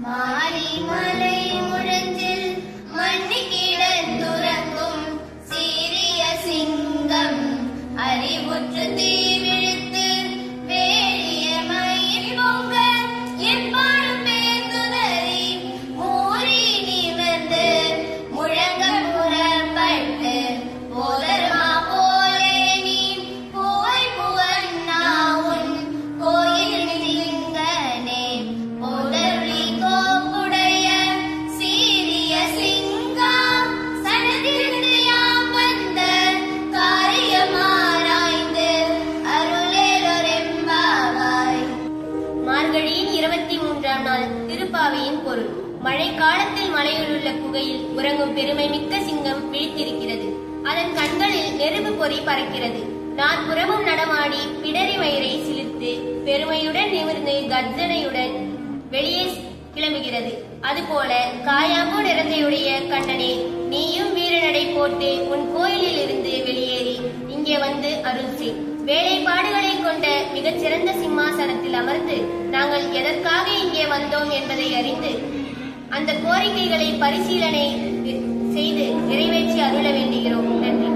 மாரிமலை முழஞ்சில் மண்ணி கிடந்துறங்கும் சீரிய சிங்கம் அறிவுற்று தீவிழித்து வேலிய மயில் பொங்க எப்பாடும் பேர்ந்துதறி மூறி நிமிர்ந்து முழங்கம் புறப்பட்டு போதர்மா போலே நீ போய் புவன்னா உன் கோயில் சிங்கனே போதருளி கோப்புடைய சீரிய சிங்கா சனதிருந்து யாம் வந்த காரியமாராய்ந்து அருளேலொரெம்பாவாய். மார்கழியின் 23ஆம் நாள் திருப்பாவையின் பொருள். மழை காலத்தில் மலையிலுள்ள குகையில் உறங்கும் பெருமை மிக்க சிங்கம் விழித்திருக்கிறது. அதன் கண்களில் நெருப்பு பொறி பறக்கிறது. நாற்புறமும் நடமாடி பிடரி வயிறை சிலிர்த்து பெருமையுடன் நிமிர்ந்து கர்ஜனையுடன் வெளியே கிளம்புகிறது. அதுபோல காயாம்பூ நிறத்தையுடைய கண்ணனே, நீயும் வீரநடை போட்டு உன் கோயிலில் இருந்து வெளியேறி இங்கே வந்து அருள் செய். வேலைப்பாடுகளை கொண்ட மிகச்சிறந்த சிம்மாசனத்தில் அமர்ந்து நாங்கள் எதற்காக இங்கே வந்தோம் என்பதை அறிந்து அந்த கோரிக்கைகளை பரிசீலனை செய்து நிறைவேற்றி அருள வேண்டுகிறோம். நன்றி.